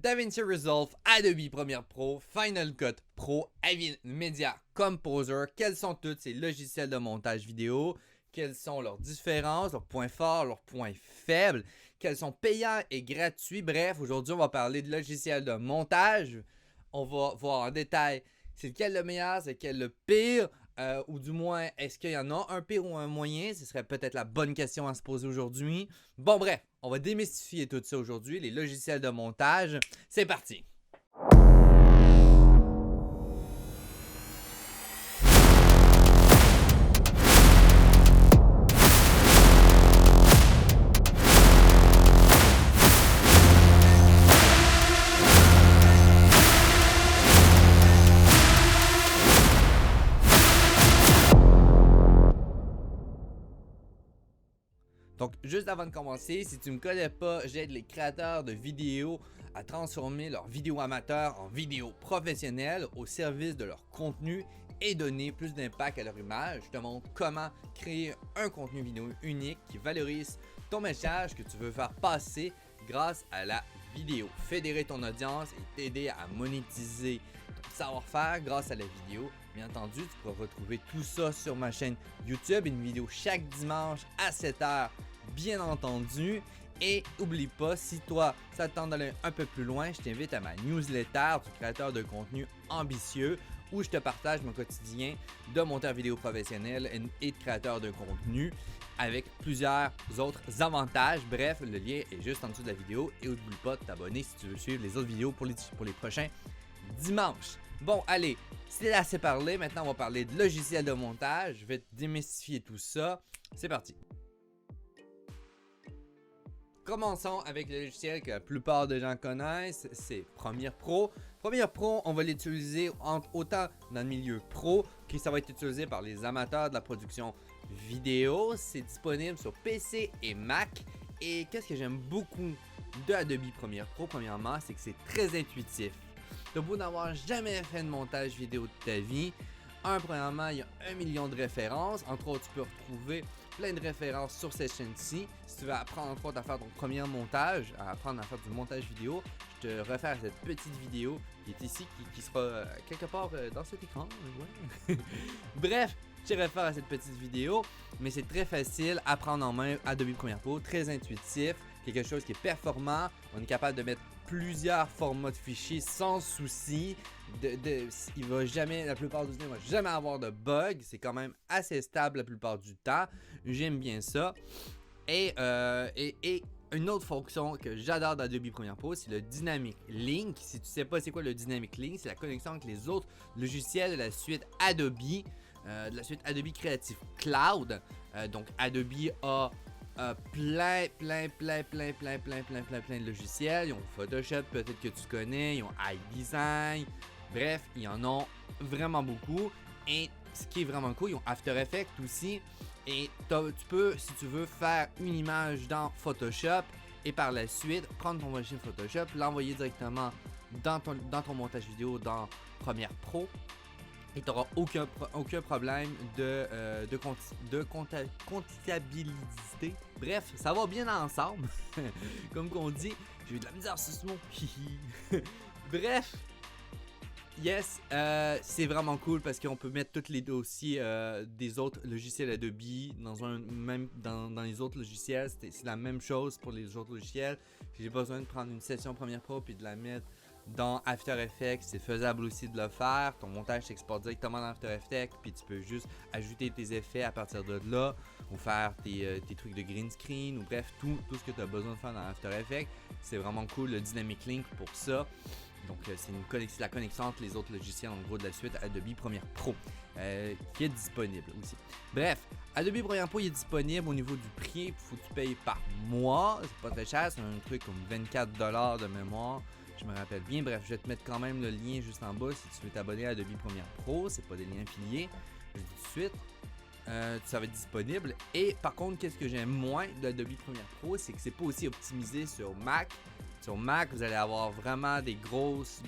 DaVinci Resolve, Adobe Premiere Pro, Final Cut Pro, Media Composer. Quels sont tous ces logiciels de montage vidéo? Quelles sont leurs différences, leurs points forts, leurs points faibles? Quels sont payants et gratuits? Bref, aujourd'hui, on va parler de logiciels de montage. On va voir en détail c'est lequel le meilleur, c'est lequel le pire. Ou du moins, est-ce qu'il y en a un pire ou un moyen? Ce serait peut-être la bonne question à se poser aujourd'hui. Bon bref, on va démystifier tout ça aujourd'hui, les logiciels de montage. C'est parti! Donc, juste avant de commencer, si tu ne me connais pas, j'aide les créateurs de vidéos à transformer leurs vidéos amateurs en vidéos professionnelles au service de leur contenu et donner plus d'impact à leur image. Je te montre comment créer un contenu vidéo unique qui valorise ton message que tu veux faire passer grâce à la vidéo. Fédérer ton audience et t'aider à monétiser ton savoir-faire grâce à la vidéo. Bien entendu, tu pourras retrouver tout ça sur ma chaîne YouTube, une vidéo chaque dimanche à 7h, bien entendu. Et n'oublie pas, si toi, ça te tente d'aller un peu plus loin, je t'invite à ma newsletter du créateur de contenu ambitieux où je te partage mon quotidien de monteur vidéo professionnel et de créateur de contenu avec plusieurs autres avantages. Bref, le lien est juste en dessous de la vidéo et n'oublie pas de t'abonner si tu veux suivre les autres vidéos pour les prochains dimanches. Bon, allez, c'est assez parlé. Maintenant, on va parler de logiciels de montage. Je vais te démystifier tout ça. C'est parti. Commençons avec le logiciel que la plupart des gens connaissent, c'est Premiere Pro. Premiere Pro, on va l'utiliser autant dans le milieu pro que ça va être utilisé par les amateurs de la production vidéo. C'est disponible sur PC et Mac. Et qu'est-ce que j'aime beaucoup de Adobe Premiere Pro, premièrement, c'est que c'est très intuitif. T'as beau n'avoir jamais fait de montage vidéo de ta vie, premièrement, il y a 1 million de références. Entre autres, tu peux retrouver plein de références sur cette chaîne-ci. Si tu veux apprendre entre autres à faire ton premier montage, à apprendre à faire du montage vidéo, je te refais cette petite vidéo qui est ici, qui sera quelque part dans cet écran. Ouais. Bref, je te réfère à cette petite vidéo, mais c'est très facile à prendre en main Adobe Premiere Pro, très intuitif, quelque chose qui est performant. On est capable de mettre plusieurs formats de fichiers sans souci. Il va jamais, la plupart du temps, il va jamais avoir de bugs. C'est quand même assez stable la plupart du temps. J'aime bien ça. Et une autre fonction que j'adore d'Adobe Premiere Pro, c'est le Dynamic Link. Si tu sais pas c'est quoi le Dynamic Link, c'est la connexion avec les autres logiciels de la suite Adobe, de la suite Adobe Creative Cloud. Donc Adobe a plein de logiciels. Ils ont Photoshop, peut-être que tu connais, ils ont iDesign, bref, ils en ont vraiment beaucoup. Et ce qui est vraiment cool, ils ont After Effects aussi. Et tu peux, si tu veux, faire une image dans Photoshop et par la suite prendre ton logiciel Photoshop, l'envoyer directement dans ton montage vidéo dans Premiere Pro. Et tu n'auras aucun problème de comptabilité. Bref, ça va bien ensemble. Comme qu'on dit, j'ai eu de la misère sur ce mot. Bref, yes, c'est vraiment cool parce qu'on peut mettre tous les dossiers des autres logiciels Adobe dans les autres logiciels. C'est la même chose pour les autres logiciels. J'ai besoin de prendre une session Premiere Pro et de la mettre dans After Effects, c'est faisable aussi de le faire. Ton montage s'exporte directement dans After Effects, puis tu peux juste ajouter tes effets à partir de là, ou faire tes trucs de green screen, ou bref, tout ce que tu as besoin de faire dans After Effects. C'est vraiment cool, le Dynamic Link pour ça. Donc, c'est la connexion entre les autres logiciels, en gros, de la suite Adobe Premiere Pro, qui est disponible aussi. Bref, Adobe Premiere Pro il est disponible au niveau du prix. Il faut que tu payes par mois. C'est pas très cher, c'est un truc comme 24$ de mémoire. Je me rappelle bien. Bref, je vais te mettre quand même le lien juste en bas si tu veux t'abonner à Adobe Premiere Pro. C'est pas des liens affiliés. Je dis tout de suite. Ça va être disponible. Et par contre, qu'est-ce que j'aime moins d'Adobe Premiere Pro, c'est que c'est pas aussi optimisé sur Mac. Sur Mac, vous allez avoir vraiment des grosses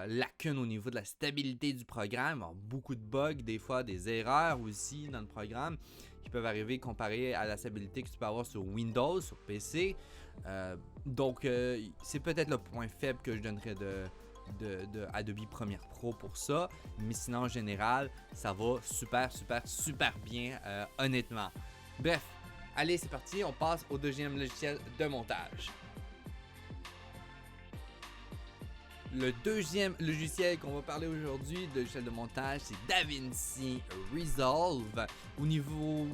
lacunes au niveau de la stabilité du programme. Alors, beaucoup de bugs, des fois des erreurs aussi dans le programme. qui peuvent arriver comparé à la stabilité que tu peux avoir sur Windows, sur PC. Donc, c'est peut-être le point faible que je donnerais de Adobe Premiere Pro pour ça. Mais sinon, en général, ça va super bien, honnêtement. Bref, allez, c'est parti. On passe au deuxième logiciel de montage. Le deuxième logiciel qu'on va parler aujourd'hui de logiciel de montage, c'est DaVinci Resolve. Au niveau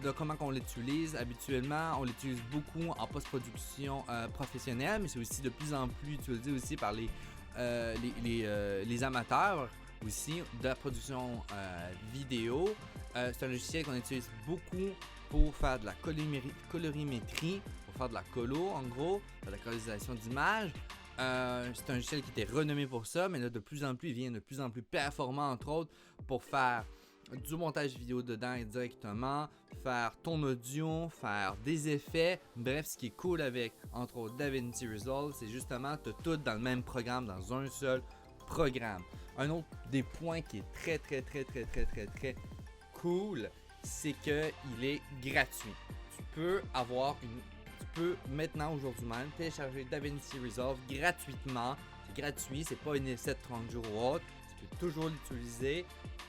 de comment on l'utilise, habituellement, on l'utilise beaucoup en post-production professionnelle, mais c'est aussi de plus en plus utilisé aussi par les amateurs aussi de la production vidéo. C'est un logiciel qu'on utilise beaucoup pour faire de la colorimétrie, pour faire de la colo en gros, de la colorisation d'images. C'est un logiciel qui était renommé pour ça, mais là de plus en plus, il devient de plus en plus performant, entre autres, pour faire du montage vidéo dedans directement, faire ton audio, faire des effets. Bref, ce qui est cool avec, entre autres, DaVinci Resolve, c'est justement tu as tout dans le même programme, dans un seul programme. Un autre des points qui est très cool, c'est qu'il est gratuit. Tu peux maintenant, aujourd'hui même, télécharger DaVinci Resolve gratuitement. C'est gratuit, c'est pas une essai de 30 jours ou autre. Tu peux toujours l'utiliser.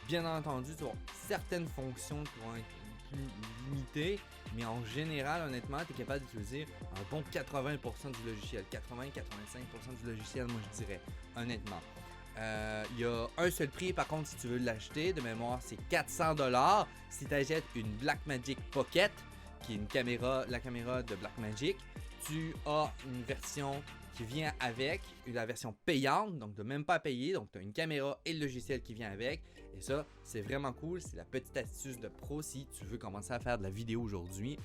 Bien entendu, tu as certaines fonctions qui vont être plus limitées, mais en général, honnêtement, tu es capable d'utiliser un bon 80% du logiciel. 80-85% du logiciel, moi je dirais, honnêtement. Il y a un seul prix, par contre, si tu veux l'acheter, de mémoire, c'est 400$. Si tu achètes une Blackmagic Pocket, qui est la caméra de Blackmagic, tu as une version qui vient avec, la version payante, donc tu n'as même pas à payer, donc tu as une caméra et le logiciel qui vient avec, et ça, c'est vraiment cool, c'est la petite astuce de pro si tu veux commencer à faire de la vidéo aujourd'hui.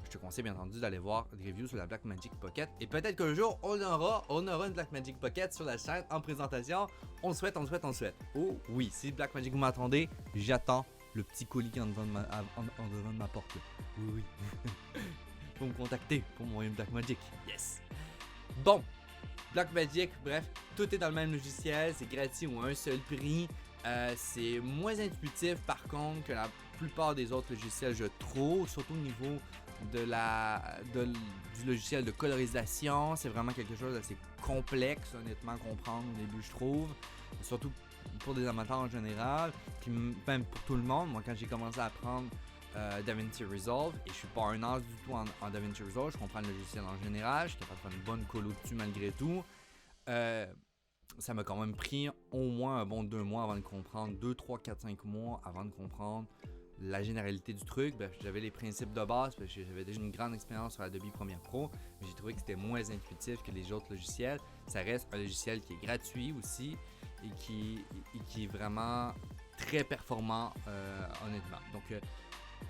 Je te conseille bien entendu d'aller voir des reviews sur la Blackmagic Pocket, et peut-être qu'un jour, on aura une Blackmagic Pocket sur la chaîne en présentation, on le souhaite. Oh oui, si Blackmagic vous m'attendez, j'attends le petit colis qui est en devant de ma porte. Oui. Faut me contacter pour m'envoyer une Blackmagic. Yes! Bon, Blackmagic, bref, tout est dans le même logiciel, c'est gratuit ou un seul prix. C'est moins intuitif par contre que la plupart des autres logiciels, je trouve, surtout au niveau du logiciel de colorisation. C'est vraiment quelque chose d'assez complexe, honnêtement, à comprendre au début, je trouve. Surtout pour des amateurs en général, puis même pour tout le monde. Moi, quand j'ai commencé à apprendre DaVinci Resolve, et je suis pas un as du tout en DaVinci Resolve, je comprends le logiciel en général, je suis capable de faire une bonne colo dessus malgré tout. Ça m'a quand même pris au moins un bon 2 mois avant de comprendre, 2, 3, 4, 5 mois avant de comprendre la généralité du truc. J'avais les principes de base, parce que j'avais déjà une grande expérience sur Adobe Premiere Pro, mais j'ai trouvé que c'était moins intuitif que les autres logiciels. Ça reste un logiciel qui est gratuit aussi et qui est vraiment très performant, honnêtement. Donc,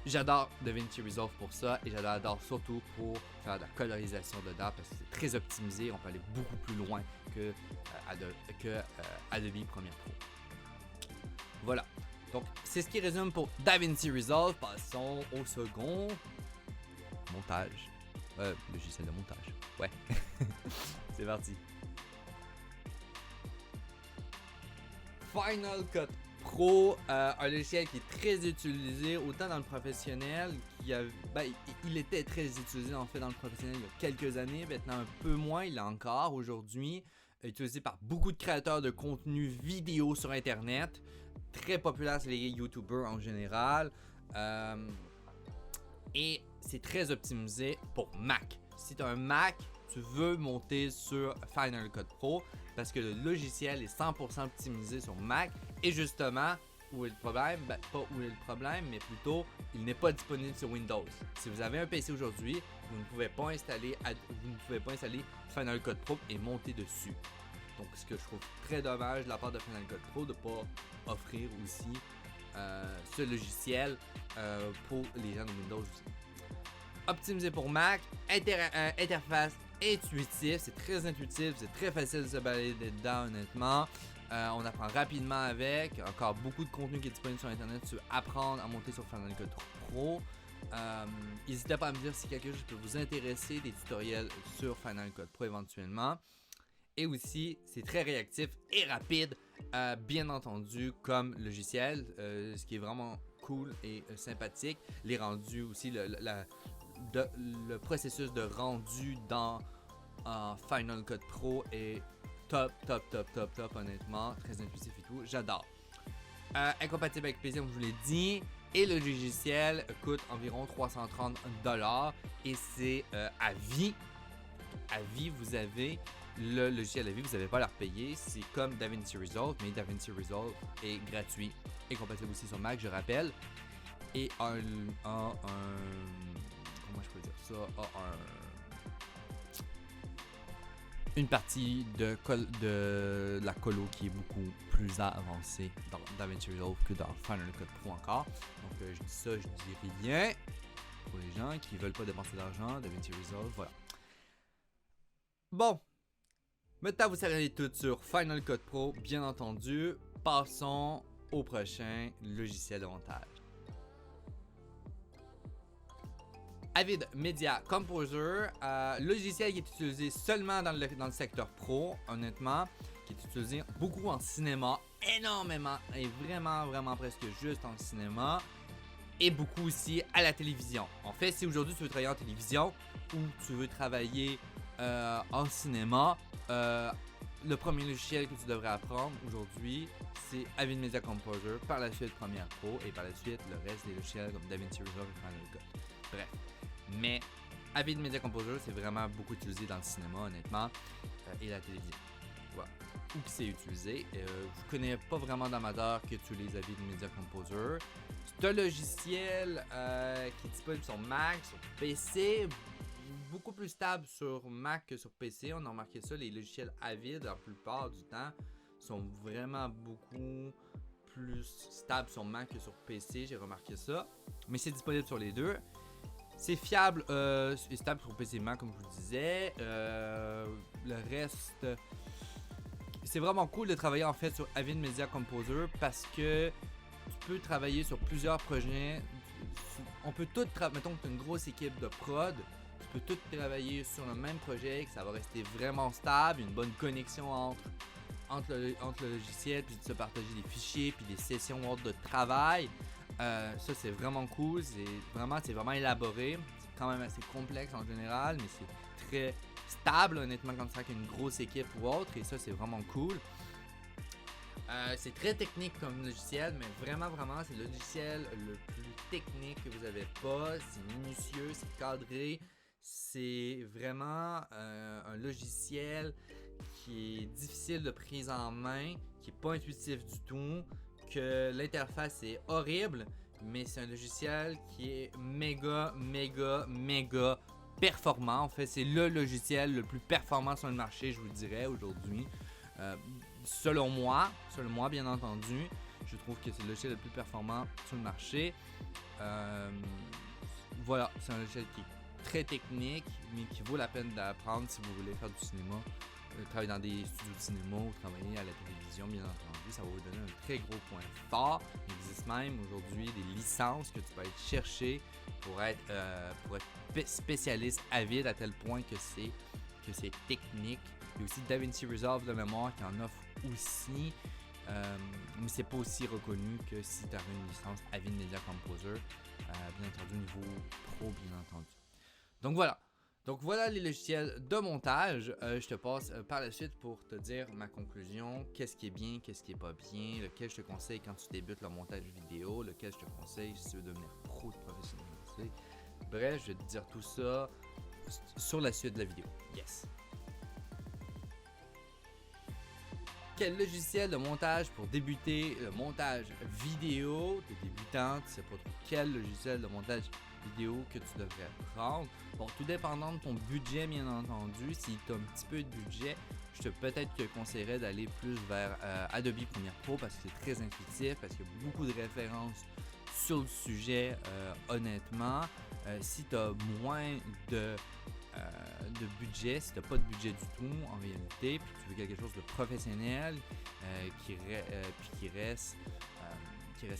j'adore DaVinci Resolve pour ça, et j'adore surtout pour faire de la colorisation dedans parce que c'est très optimisé. On peut aller beaucoup plus loin que Adobe Premiere Pro. Voilà. Donc, c'est ce qui résume pour DaVinci Resolve. Passons au second montage. Logiciel de montage. Ouais. C'est parti. Final Cut Pro, un logiciel qui est très utilisé autant dans le professionnel, il était très utilisé en fait dans le professionnel il y a quelques années, maintenant un peu moins, il est encore aujourd'hui utilisé par beaucoup de créateurs de contenu vidéo sur internet, très populaire sur les YouTubers en général, et c'est très optimisé pour Mac. Si tu as un Mac, tu veux monter sur Final Cut Pro parce que le logiciel est 100% optimisé sur Mac. Et justement, où est le problème? Pas où est le problème, mais plutôt, il n'est pas disponible sur Windows. Si vous avez un PC aujourd'hui, vous ne pouvez pas installer Final Cut Pro et monter dessus. Donc, ce que je trouve très dommage de la part de Final Cut Pro de ne pas offrir aussi ce logiciel pour les gens de Windows aussi. Optimisé pour Mac, interface intuitive, c'est très intuitif, c'est très facile de se balader dedans honnêtement. On apprend rapidement avec, encore beaucoup de contenu qui est disponible sur internet sur apprendre à monter sur Final Cut Pro. N'hésitez pas à me dire si quelque chose peut vous intéresser, des tutoriels sur Final Cut Pro éventuellement. Et aussi, c'est très réactif et rapide, bien entendu, comme logiciel, ce qui est vraiment cool et sympathique. Les rendus aussi, le processus de rendu dans Final Cut Pro est top, honnêtement. Très intuitif et tout. J'adore. Incompatible avec PC, comme je vous l'ai dit. Et le logiciel coûte environ 330$ et c'est à vie. À vie, vous avez le logiciel à vie, vous n'avez pas à le repayer. C'est comme DaVinci Resolve, mais DaVinci Resolve est gratuit et compatible aussi sur Mac, je rappelle. Et comment je peux dire ça? Une partie de la colo qui est beaucoup plus avancée dans DaVinci Resolve que dans Final Cut Pro encore. Donc je dis ça, je dis rien. Pour les gens qui veulent pas dépenser d'argent, DaVinci Resolve, voilà. Bon, maintenant vous savez tout sur Final Cut Pro, bien entendu. Passons au prochain logiciel de montage. Avid Media Composer, logiciel qui est utilisé seulement dans le secteur pro, honnêtement, qui est utilisé beaucoup en cinéma, énormément, et vraiment presque juste en cinéma, et beaucoup aussi à la télévision. En fait, si aujourd'hui tu veux travailler en télévision ou tu veux travailler en cinéma, le premier logiciel que tu devrais apprendre aujourd'hui, c'est Avid Media Composer, par la suite Premiere Pro, et par la suite le reste des logiciels comme DaVinci Resolve et Final Cut. Bref. Mais Avid Media Composer, c'est vraiment beaucoup utilisé dans le cinéma, honnêtement, et la télévision. Voilà. Où c'est utilisé. Je connais pas vraiment d'amateurs qui utilisent Avid Media Composer. C'est un logiciel qui est disponible sur Mac, sur PC, beaucoup plus stable sur Mac que sur PC. On a remarqué ça, les logiciels Avid, la plupart du temps, sont vraiment beaucoup plus stables sur Mac que sur PC. J'ai remarqué ça. Mais c'est disponible sur les deux. C'est fiable et stable sur PC Mac, comme je vous disais. Le reste, c'est vraiment cool de travailler en fait sur Avid Media Composer parce que tu peux travailler sur plusieurs projets. On peut tout mettons que tu as une grosse équipe de prod, tu peux tout travailler sur le même projet, que ça va rester vraiment stable, une bonne connexion entre le logiciel, puis de se partager des fichiers, puis des sessions de travail. Ça c'est vraiment cool, c'est vraiment élaboré, c'est quand même assez complexe en général, mais c'est très stable honnêtement quand tu travailles avec une grosse équipe ou autre, et ça c'est vraiment cool. C'est très technique comme logiciel, mais vraiment c'est le logiciel le plus technique que vous avez pas, c'est minutieux, c'est cadré, c'est vraiment un logiciel qui est difficile de prise en main, qui est pas intuitif du tout, que l'interface est horrible, mais c'est un logiciel qui est méga performant. En fait, c'est le logiciel le plus performant sur le marché, je vous le dirais aujourd'hui. Selon moi bien entendu, je trouve que c'est le logiciel le plus performant sur le marché. Voilà, c'est un logiciel qui est très technique, mais qui vaut la peine d'apprendre si vous voulez faire du cinéma. Travailler dans des studios de cinéma ou travailler à la télévision, bien entendu, ça va vous donner un très gros point fort. Il existe même aujourd'hui des licences que tu peux aller chercher pour être spécialiste Avid à tel point que c'est technique. Il y a aussi DaVinci Resolve de mémoire qui en offre aussi, mais c'est pas aussi reconnu que si tu as une licence Avid Media Composer, bien entendu au niveau pro, bien entendu. Donc voilà les logiciels de montage. Je te passe par la suite pour te dire ma conclusion, qu'est-ce qui est bien, qu'est-ce qui est pas bien, lequel je te conseille quand tu débutes le montage vidéo, lequel je te conseille si tu veux devenir pro de professionnalité. Bref, je vais te dire tout ça sur la suite de la vidéo. Yes! Quel logiciel de montage pour débuter le montage vidéo de débutant? Tu sais pas trop quel logiciel de montage vidéo que tu devrais prendre. Bon, tout dépendant de ton budget, bien entendu. Si tu as un petit peu de budget, je te conseillerais d'aller plus vers Adobe Premiere Pro parce que c'est très intuitif, parce qu'il y a beaucoup de références sur le sujet, honnêtement. Si tu as moins de budget, si tu n'as pas de budget du tout en réalité, puis tu veux quelque chose de professionnel qui reste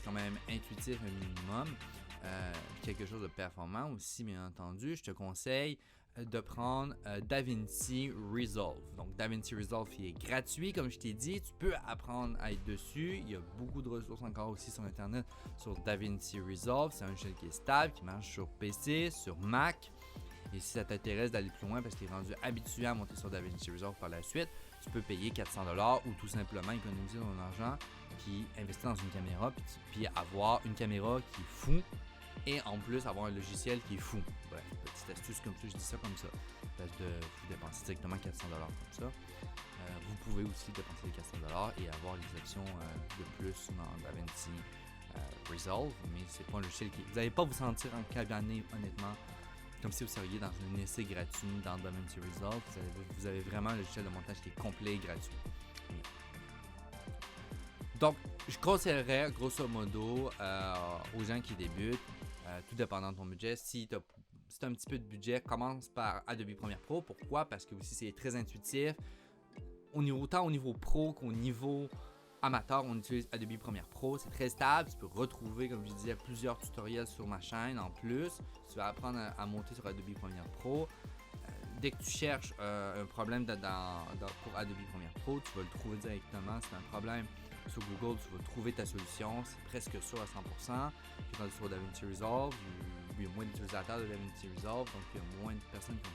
quand même intuitif un minimum, puis quelque chose de performant aussi bien entendu, je te conseille de prendre DaVinci Resolve. Donc DaVinci Resolve il est gratuit comme je t'ai dit, tu peux apprendre à être dessus. Il y a beaucoup de ressources encore aussi sur internet sur DaVinci Resolve. C'est un logiciel qui est stable, qui marche sur PC, sur Mac. Et si ça t'intéresse d'aller plus loin parce que tu es rendu habitué à monter sur DaVinci Resolve par la suite, tu peux payer 400$ ou tout simplement économiser ton argent puis investir dans une caméra puis avoir une caméra qui est fou et en plus avoir un logiciel qui est fou. Bref, petite astuce comme ça, je dis ça comme ça. Parce que vous dépensez directement 400$ comme ça. Vous pouvez aussi dépenser les 400$ et avoir les options de plus dans DaVinci Resolve, mais c'est pas un logiciel qui... Vous n'allez pas vous sentir encagané honnêtement comme si vous seriez dans un essai gratuit dans DaVinci Resolve. Vous avez vraiment un logiciel de montage qui est complet et gratuit. Donc, je conseillerais grosso modo aux gens qui débutent, tout dépendant de ton budget, si tu as un petit peu de budget, commence par Adobe Premiere Pro. Pourquoi? Parce que aussi c'est très intuitif. Autant au niveau pro qu'au niveau amateur, on utilise Adobe Premiere Pro. C'est très stable. Tu peux retrouver, comme je disais, plusieurs tutoriels sur ma chaîne en plus. Si tu vas apprendre à monter sur Adobe Premiere Pro. Dès que tu cherches un problème pour Adobe Premiere Pro, tu vas le trouver directement. C'est un problème sur Google, tu vas trouver ta solution. C'est presque sûr à 100%. Puis quand sur DaVinci Resolve, il y a moins d'utilisateurs de DaVinci Resolve, donc il y a moins de personnes qui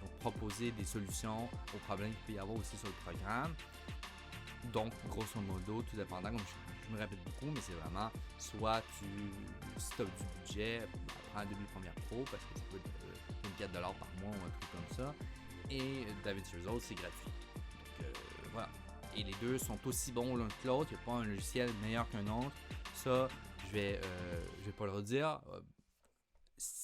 ont proposé des solutions aux problèmes qu'il peut y avoir aussi sur le programme. Donc, grosso modo, tout dépendant, comme je me répète beaucoup, mais c'est vraiment soit si tu as du budget, prends Adobe Premiere Pro parce que ça coûte 24$ par mois ou un truc comme ça. Et DaVinci Resolve, c'est gratuit. Donc, voilà. Et les deux sont aussi bons l'un que l'autre. Il n'y a pas un logiciel meilleur qu'un autre. Ça, je vais pas le redire.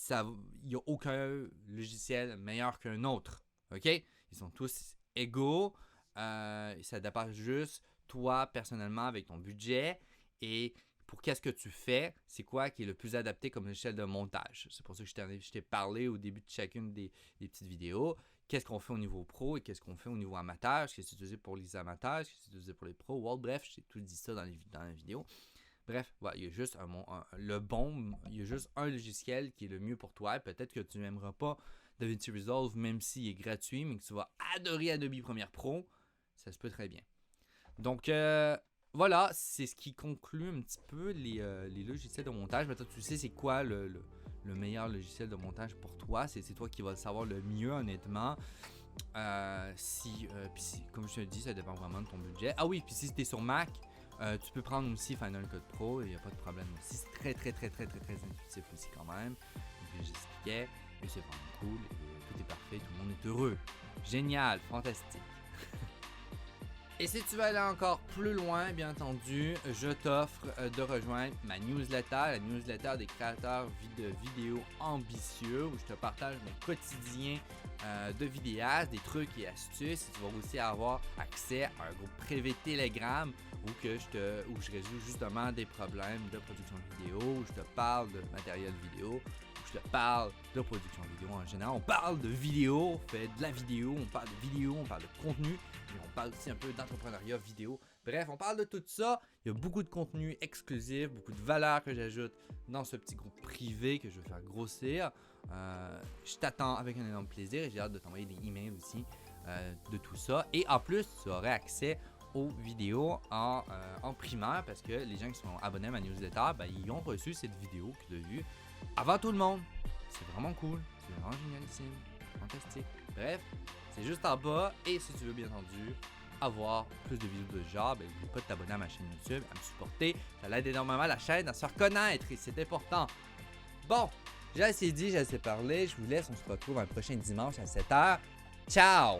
Il n'y a aucun logiciel meilleur qu'un autre. OK? Ils sont tous égaux. Ça dépend juste toi personnellement avec ton budget et pour qu'est-ce que tu fais, c'est quoi qui est le plus adapté comme logiciel de montage. C'est pour ça que je t'ai parlé au début de chacune des petites vidéos. Qu'est-ce qu'on fait au niveau pro et qu'est-ce qu'on fait au niveau amateur, ce qui est utilisé pour les amateurs, ce qui est utilisé pour les pros. Bref, j'ai tout dit ça dans la vidéo. Bref, voilà, il y a juste il y a juste un logiciel qui est le mieux pour toi. Peut-être que tu n'aimeras pas DaVinci Resolve même s'il est gratuit, mais que tu vas adorer Adobe Premiere Pro. Ça se peut très bien. Donc, voilà, c'est ce qui conclut un petit peu les logiciels de montage. Maintenant, tu sais c'est quoi le meilleur logiciel de montage pour toi. C'est toi qui vas le savoir le mieux, honnêtement. Puis comme je te dis, ça dépend vraiment de ton budget. Ah oui, puis si tu es sur Mac, tu peux prendre aussi Final Cut Pro. Il n'y a pas de problème aussi. C'est très intuitif aussi quand même. Donc, j'expliquais. Et c'est vraiment cool. Et tout est parfait. Tout le monde est heureux. Génial. Fantastique. Et si tu veux aller encore plus loin, bien entendu, je t'offre de rejoindre ma newsletter, la newsletter des créateurs de vidéos ambitieux, où je te partage mon quotidien de vidéastes, des trucs et astuces. Et tu vas aussi avoir accès à un groupe privé Telegram où je résous justement des problèmes de production vidéo, où je te parle de matériel vidéo, où je te parle de production vidéo en général. On parle de vidéo, on fait de la vidéo, on parle de vidéo, on parle de contenu. Et on parle aussi un peu d'entrepreneuriat vidéo. Bref, on parle de tout ça. Il y a beaucoup de contenu exclusif, beaucoup de valeur que j'ajoute dans ce petit groupe privé que je vais faire grossir. Je t'attends avec un énorme plaisir et j'ai hâte de t'envoyer des emails aussi de tout ça. Et en plus, tu aurais accès aux vidéos en primaire parce que les gens qui sont abonnés à ma newsletter, ils ont reçu cette vidéo que tu as vue avant tout le monde. C'est vraiment cool. C'est vraiment génialissime. Fantastique. Bref. C'est juste en bas et si tu veux bien entendu avoir plus de vidéos de ce genre, n'oublie pas de t'abonner à ma chaîne YouTube, à me supporter. Ça l'aide énormément la chaîne à se reconnaître et c'est important. Bon, j'ai assez dit, j'ai assez parlé. Je vous laisse, on se retrouve un prochain dimanche à 7h. Ciao!